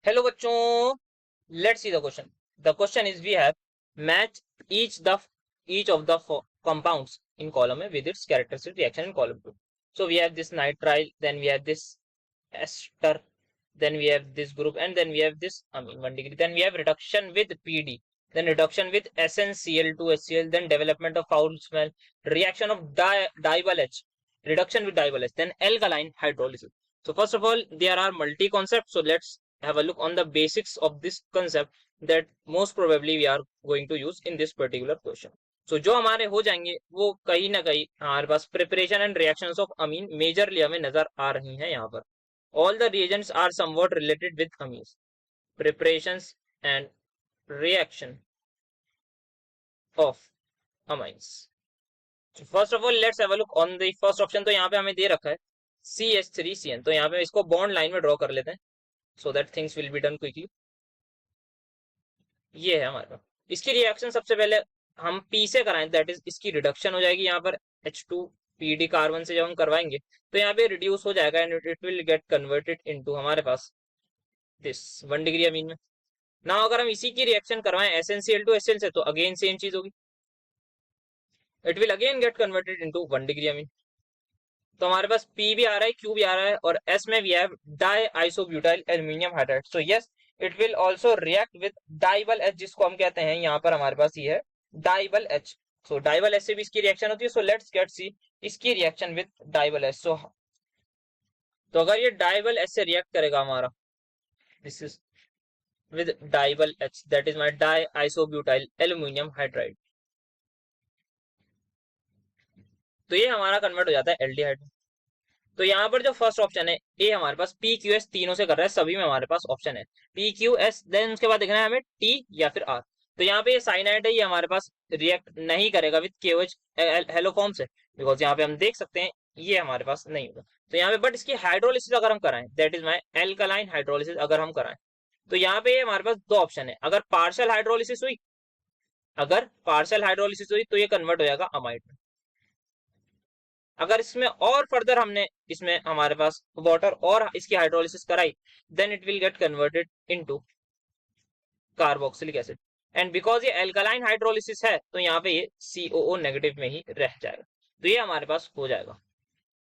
Hello बच्चों, let's see the question. The question is we have match each of the compounds in column A with its characteristic reaction in column 2. So we have this nitrile, then we have this ester, then we have this group, and then we have this amine 1 degree. Then we have reduction with PD, then reduction with SnCl2 HCl, then development of foul smell, reaction of diol H, reduction with diol H, then alkaline hydrolysis. So first of all, there are multi concepts. So let's have a look on the basics of this concept that most probably we are going to use in this particular question. So जो हमारे हो जाएंगे वो कहीं ना कहीं हमारे पास preparation and reactions of amine majorly हमें नजर आ रही हैं यहाँ पर. All the reagents are somewhat related with amines. Preparations and reaction of amines. So first of all, let's have a look on the first option. तो यहाँ पे हमें दे रखा है CH3CN. तो यहाँ पे इसको बॉन्ड लाइन में ड्रॉ कर लेते हैं so that things will be done quickly. ये है हमारे पास. इसकी रिएक्शन सबसे पहले हम P से कराएं, दैट इज इसकी रिडक्शन हो जाएगी. यहाँ पर H2PD कार्बन से जब हम करवाएंगे तो यहाँ पे रिड्यूस हो जाएगा and it will get converted into हमारे पास दिस 1 डिग्री अमीन में. ना अगर हम इसी की रिएक्शन करवाएं SnCl2HCl से तो अगेन सेम चीज होगी. It will again get converted into 1 degree अमीन. तो हमारे पास P भी आ रहा है, Q भी आ रहा है और S में we have di isobutyl aluminium hydride. So yes, it will also react with DIBAL H, जिसको हम कहते हैं यहाँ पर हमारे पास ये है डाइबल H. सो डाइबल H से भी इसकी रिएक्शन होती है. सो लेट्स गेट सी इसकी रिएक्शन विद डाइबल H. सो तो अगर ये डाइबल H से रिएक्ट करेगा हमारा, this is with diol H, that is my diisobutyl aluminium hydride. तो ये हमारा कन्वर्ट हो जाता है एल्डिहाइड. तो यहाँ पर जो फर्स्ट ऑप्शन है ए हमारे पास PQS तीनों से कर रहा है, सभी में हमारे पास ऑप्शन है PQS. देन उसके बाद देखना है हमें T या फिर R. तो यहाँ पे ये साइनाइड है, ये हमारे पास रिएक्ट नहीं करेगा विद KOH हेलोफॉर्म से, बिकॉज यहाँ पे हम देख सकते हैं ये हमारे पास नहीं होगा. तो यहाँ पे बट इसकी हाइड्रोलिसिस अगर हम कराएं, that is my alkaline hydrolysis अगर हम कराएं, तो यहाँ पे हमारे पास दो ऑप्शन है. अगर पार्शियल हाइड्रोलिसिस हुई, तो ये कन्वर्ट हो जाएगा अमाइड में. अगर इसमें और फर्दर हमने इसमें हमारे पास वाटर और इसकी हाइड्रोलिसिस कराई, then it will get converted into carboxylic acid. And because ये एल्कलाइन हाइड्रोलिसिस है तो यहाँ पे ये COO नेगेटिव में ही रह जाएगा. तो ये हमारे पास हो जाएगा.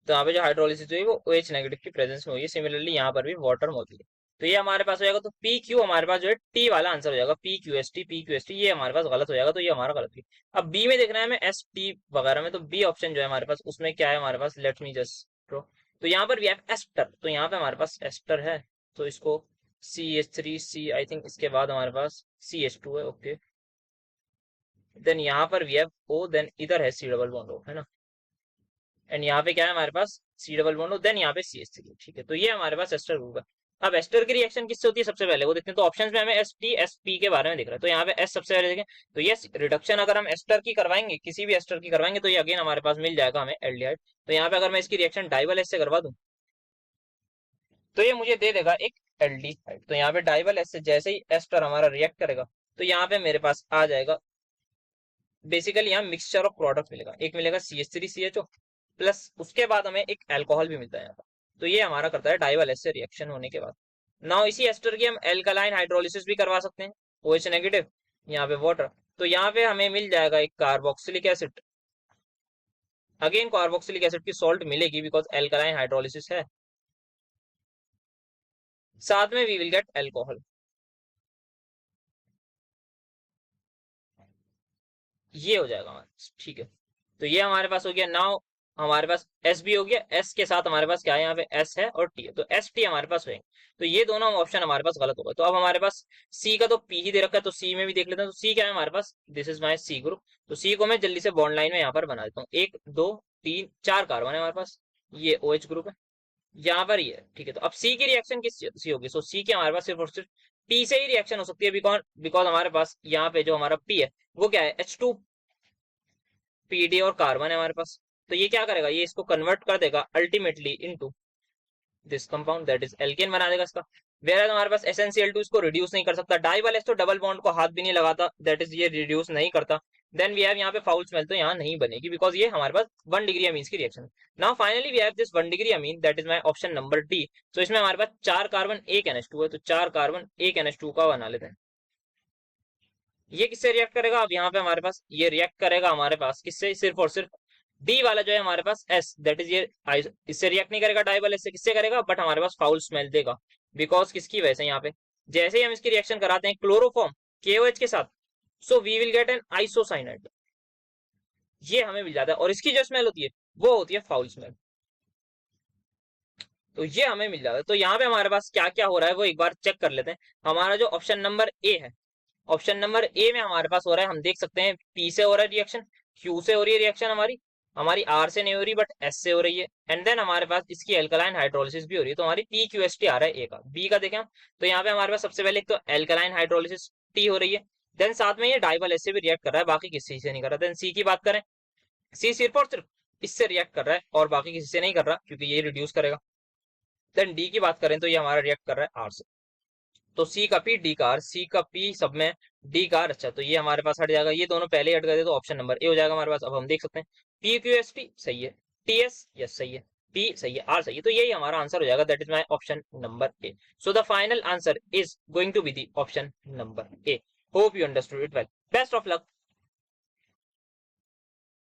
तो यहाँ पे जो हाइड्रोलिसिस हुई वो OH नेगेटिव की प्रेजेंस में हुई है. सिमिलरली यहाँ पर भी वाटर मौजूद है. तो ये हमारे पास हो जाएगा. तो PQ हमारे पास जो है T वाला आंसर हो जाएगा. PQST ये हमारे पास गलत हो जाएगा. तो ये हमारा गलत है. अब बी में देखना है हमें ST वगैरह में. तो बी ऑप्शन जो है हमारे पास उसमें क्या है हमारे पास, लेट मी जस्ट ड्रॉ. तो यहाँ पर भी है एस्टर. तो यहाँ पे हमारे पास एस्टर है, तो इसको CH3C आई थिंक, इसके बाद हमारे पास CH2 है. ओके, देन यहाँ पर भी है O, देन इधर है C डबल बॉन्ड O, है ना. एंड यहाँ पे क्या है हमारे पास C double bond O, then यहाँ पे CH3. ठीक है, तो ये हमारे पास एस्टर ग्रुप है. अब एस्टर की रिएक्शन किससे होती है सबसे पहले वो देखते हैं. तो ऑप्शंस में हमें ST SP के बारे में दिख रहा है. तो यहाँ पे S सबसे पहले देखें. तो ये रिडक्शन अगर हम एस्टर की करवाएंगे, किसी भी एस्टर की करवाएंगे, तो ये अगेन हमारे पास मिल जाएगा हमें एल्डिहाइड. तो यहाँ पे अगर मैं इसकी रिएक्शन डाइबल H से करवा दूं तो ये मुझे दे देगा एक एल्डिहाइड. तो यहाँ पे डाइबल H से जैसे ही एस्टर हमारा रिएक्ट करेगा तो यहाँ पे मेरे पास आ जाएगा बेसिकली यहाँ मिक्सचर ऑफ प्रोडक्ट मिलेगा. एक मिलेगा CH3CHO प्लस उसके बाद हमें एक अल्कोहल भी मिलता है यहाँ पर. तो ये हमारा करता है डाइबल H से रिएक्शन होने के बाद. नाउ इसी एस्टर की हम एल्कलाइन हाइड्रोलिसिस भी करवा सकते हैं, OH नेगेटिव, यहाँ पे वाटर. तो यहाँ पे हमें मिल जाएगा एक carboxylic acid. Again carboxylic acid की सॉल्ट मिलेगी बिकॉज एल्कलाइन हाइड्रोलिसिस है. साथ में वी विल गेट एल्कोहल. ये हो जाएगा हमारे पास. ठीक है, तो ये हमारे पास हो गया. नाउ हमारे पास S भी हो गया. S के साथ हमारे पास क्या है, यहाँ पे S है और T है. तो ST हमारे पास होंगे. तो ये दोनों ऑप्शन हमारे पास गलत हो गए. तो अब हमारे पास C का तो P ही दे रखा है, तो C में भी देख लेते हैं. तो C क्या है हमारे पास, this is my C group. तो C को मैं जल्दी से बॉन्ड लाइन में यहाँ पर बना देता हूँ. 1 2 3 4 कार्बन है हमारे पास. ये OH ग्रुप है यहाँ पर ही है. ठीक है, तो अब C की रिएक्शन किस सी होगी. सो C की हमारे पास सिर्फ और सिर्फ P से ही रिएक्शन हो सकती है. बिकॉज हमारे पास यहाँ पे जो हमारा P है वो क्या है, H2PD और कार्बन है हमारे पास. तो ये क्या करेगा, ये इसको कन्वर्ट कर देगा ultimately into this compound, that is alkane बना देगा इसका. वेयर हमारे पास SnCl2 इसको रिड्यूस नहीं कर सकता, डाइवल तो डबल बॉन्ड को हाथ भी नहीं लगाता, दैट इज ये रिड्यूस नहीं करता। देन वी हैव यहाँ पे फाउल स्मेल, तो यहाँ नहीं बनेगी बिकॉज ये हमारे पास 1 डिग्री अमीन्स की reaction. Now finally we have this 1 degree amine, that is my option number d. तो इसमें हमारे पास 4 कार्बन 1 NH2 है, तो 4 कार्बन 1 NH2 का बना लेते हैं। ये किससे रिएक्ट करेगा? अब यहाँ पे हमारे पास ये रिएक्ट करेगा हमारे पास किससे, सिर्फ और सिर्फ डी वाला जो है हमारे पास S, दैट इज ये इससे रिएक्ट नहीं करेगा डाइवल इससे, किससे करेगा? बट हमारे पास फाउल स्मेल देगा बिकॉज किसकी वजह से, यहाँ पे जैसे ही हम इसकी रिएक्शन कराते हैं क्लोरोफॉर्म KOH के साथ, so we will get an isocyanide, ये हमें मिल जाता है। और इसकी जो स्मेल होती है वो होती है फाउल स्मेल, तो ये हमें मिल जाता है। तो यहाँ पे हमारे पास क्या क्या हो रहा है वो एक बार चेक कर लेते हैं। हमारा जो ऑप्शन नंबर ए है, ऑप्शन नंबर ए में हमारे पास हो रहा है, हम देख सकते हैं P से हो रहा है रिएक्शन, Q से हो रही है रिएक्शन हमारी, हमारी R से नहीं हो रही बट S से हो रही है। एंड देन हमारे पास इसकी एल्कलाइन हाइड्रोलिसिस भी हो रही है, तो हमारी PQST आ रहा है ए का। बी का देखें हम, तो यहाँ पे हमारे पास सबसे पहले एक तो एल्कलाइन हाइड्रोलिसिस T हो रही है, देन साथ में ये डाइवल S से भी रिएक्ट कर रहा है, बाकी किसी से नहीं कर रहा। देन सी की बात करें, सी सिर्फ और सिर्फ इससे रिएक्ट कर रहा है और बाकी किसी से नहीं कर रहा क्योंकि ये रिड्यूस करेगा। देन डी की बात करें तो ये हमारा रिएक्ट कर रहा है आर से, तो सी का पी डी का आर, सी का पी सब में डी का आर। अच्छा, तो ये हमारे पास हट जाएगा, ये दोनों पहले हट गए थे, तो ऑप्शन नंबर ए हो जाएगा हमारे पास। अब हम देख सकते हैं पी क्यू एस टी सही है, टी एस यस सही है, पी सही है, आर सही है, तो यही हमारा आंसर हो जाएगा, that is my option number a. So the final answer is going to be the option number a. Hope you understood it well, best of luck.